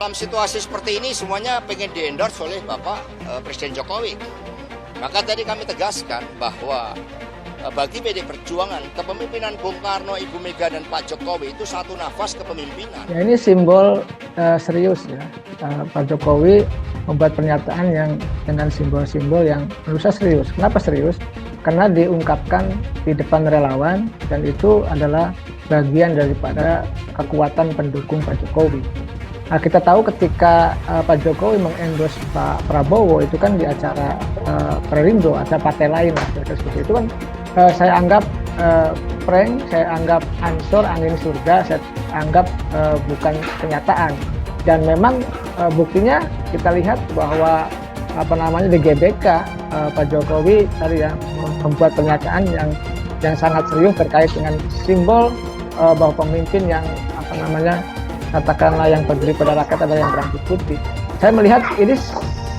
Dalam situasi seperti ini semuanya pengen di-endorse oleh Bapak Presiden Jokowi. Maka tadi kami tegaskan bahwa bagi PD Perjuangan, kepemimpinan Bung Karno, Ibu Mega, dan Pak Jokowi itu satu nafas kepemimpinan. Ya, ini simbol serius ya. Pak Jokowi membuat pernyataan yang dengan simbol-simbol yang menurut saya serius. Kenapa serius? Karena diungkapkan di depan relawan dan itu adalah bagian daripada kekuatan pendukung Pak Jokowi. Nah, kita tahu ketika Pak Jokowi mengendorse Pak Prabowo itu kan di acara Perindo, acara partai lain lah, seperti itu kan saya anggap prank, saya anggap ansor angin surga, saya anggap bukan kenyataan. Dan memang buktinya kita lihat bahwa di GBK Pak Jokowi tadi ya membuat pernyataan yang sangat serius terkait dengan simbol bahwa pemimpin yang katakanlah yang peduli pada rakyat adalah yang berambut putih. Saya melihat ini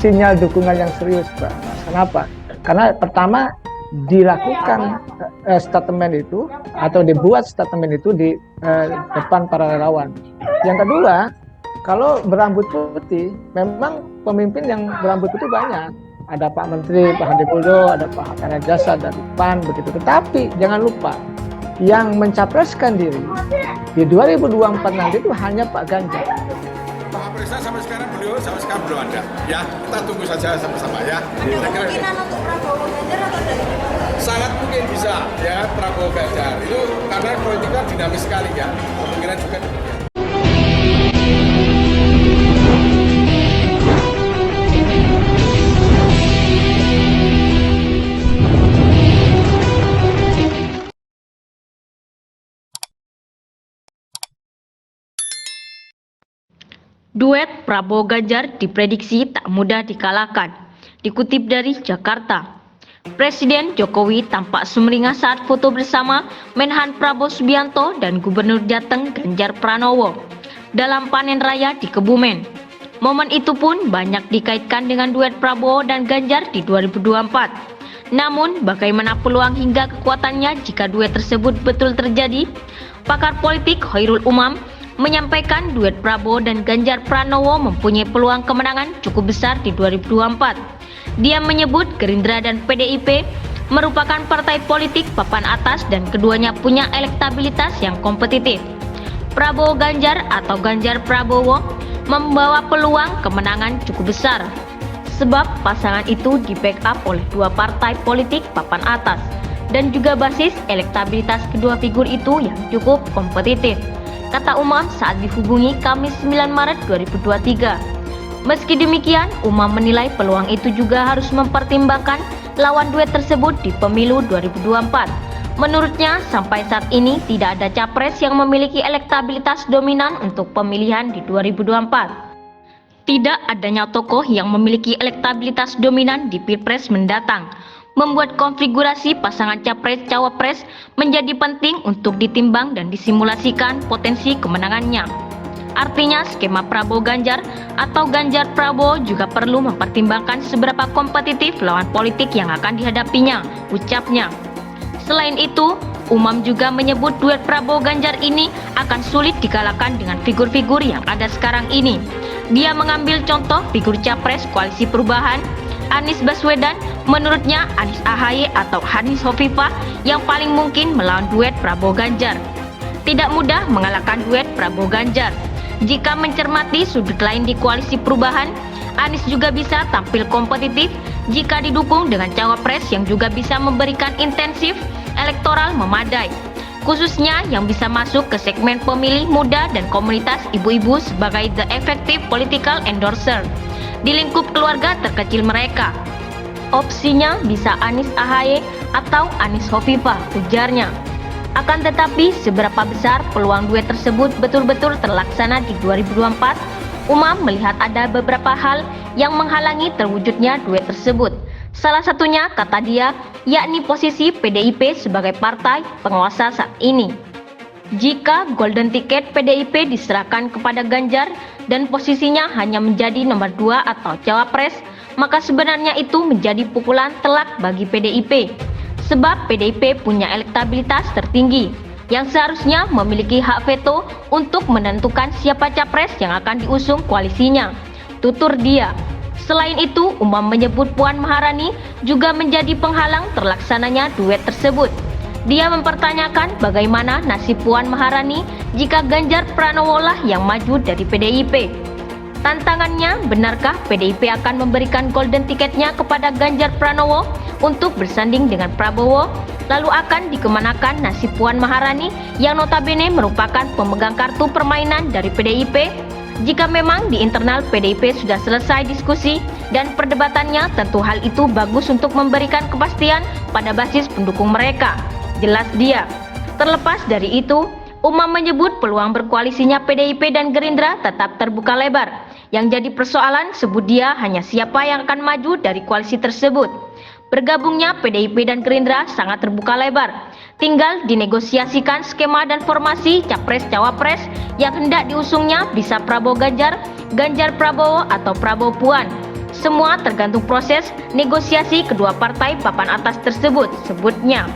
sinyal dukungan yang serius, Pak. Kenapa? Karena pertama dilakukan statement itu atau dibuat statement itu di depan para relawan. Yang kedua, kalau berambut putih, memang pemimpin yang berambut putih banyak. Ada Pak Menteri, Pak Hadi Mulyo, ada Pak Hatta Rajasa dari PAN, begitu. Tetapi jangan lupa, yang mencapreskan diri di 2024 nanti itu hanya Pak Ganjar. Pak Presiden sampai sekarang belum ada. Ya, kita tunggu saja sama-sama ya. Ada kemungkinan untuk Prabowo Ganjar atau dari sangat mungkin bisa ya Prabowo Ganjar. Itu karena politik kan dinamis sekali ya. Kemungkinan juga demikian. Duet Prabowo Ganjar diprediksi tak mudah dikalahkan. Dikutip dari Jakarta, Presiden Jokowi tampak sumringah saat foto bersama Menhan Prabowo Subianto dan Gubernur Jateng Ganjar Pranowo dalam panen raya di Kebumen. Momen itu pun banyak dikaitkan dengan duet Prabowo dan Ganjar di 2024. Namun, bagaimana peluang hingga kekuatannya jika duet tersebut betul terjadi? Pakar politik Khairul Umam menyampaikan duet Prabowo dan Ganjar Pranowo mempunyai peluang kemenangan cukup besar di 2024. Dia menyebut Gerindra dan PDIP merupakan partai politik papan atas dan keduanya punya elektabilitas yang kompetitif. Prabowo Ganjar atau Ganjar Prabowo membawa peluang kemenangan cukup besar sebab pasangan itu di-backup oleh dua partai politik papan atas dan juga basis elektabilitas kedua figur itu yang cukup kompetitif, kata Umam saat dihubungi Kamis 9 Maret 2023. Meski demikian, Umam menilai peluang itu juga harus mempertimbangkan lawan duet tersebut di pemilu 2024. Menurutnya, sampai saat ini tidak ada capres yang memiliki elektabilitas dominan untuk pemilihan di 2024. Tidak adanya tokoh yang memiliki elektabilitas dominan di Pilpres mendatang membuat konfigurasi pasangan capres-cawapres menjadi penting untuk ditimbang dan disimulasikan potensi kemenangannya. Artinya skema Prabowo Ganjar atau Ganjar Prabowo juga perlu mempertimbangkan seberapa kompetitif lawan politik yang akan dihadapinya, ucapnya. Selain itu, Umam juga menyebut duet Prabowo Ganjar ini akan sulit dikalahkan dengan figur-figur yang ada sekarang ini. Dia mengambil contoh figur capres Koalisi Perubahan, Anies Baswedan. Menurutnya Anies AHY atau Anies Hovifah yang paling mungkin melawan duet Prabowo Ganjar. Tidak mudah mengalahkan duet Prabowo Ganjar. Jika mencermati sudut lain di Koalisi Perubahan, Anies juga bisa tampil kompetitif jika didukung dengan cawapres yang juga bisa memberikan intensif elektoral memadai, khususnya yang bisa masuk ke segmen pemilih muda dan komunitas ibu-ibu sebagai the effective political endorser di lingkup keluarga terkecil mereka. Opsinya bisa Anies AHY atau Anies Hovifah, ujarnya. Akan tetapi, seberapa besar peluang duet tersebut betul-betul terlaksana di 2024, Umam melihat ada beberapa hal yang menghalangi terwujudnya duet tersebut. Salah satunya, kata dia, yakni posisi PDIP sebagai partai penguasa saat ini. Jika golden ticket PDIP diserahkan kepada Ganjar dan posisinya hanya menjadi nomor 2 atau cawapres, maka sebenarnya itu menjadi pukulan telak bagi PDIP. Sebab PDIP punya elektabilitas tertinggi. yang seharusnya memiliki hak veto untuk menentukan siapa capres yang akan diusung koalisinya, tutur dia. Selain itu, Umam menyebut Puan Maharani juga menjadi penghalang terlaksananya duet tersebut. Dia mempertanyakan bagaimana nasib Puan Maharani jika Ganjar Pranowo lah yang maju dari PDIP. Tantangannya, benarkah PDIP akan memberikan golden tiketnya kepada Ganjar Pranowo untuk bersanding dengan Prabowo? Lalu akan dikemanakan nasib Puan Maharani yang notabene merupakan pemegang kartu permainan dari PDIP? Jika memang di internal PDIP sudah selesai diskusi dan perdebatannya, tentu hal itu bagus untuk memberikan kepastian pada basis pendukung mereka. Jelas dia. Terlepas dari itu, Umam menyebut peluang berkoalisinya PDIP dan Gerindra tetap terbuka lebar. Yang jadi persoalan, sebut dia, hanya siapa yang akan maju dari koalisi tersebut. Bergabungnya PDIP dan Gerindra sangat terbuka lebar. Tinggal dinegosiasikan skema dan formasi Capres-Cawapres yang hendak diusungnya, bisa Prabowo Ganjar, Ganjar Prabowo, atau Prabowo Puan. Semua tergantung proses negosiasi kedua partai papan atas tersebut, sebutnya.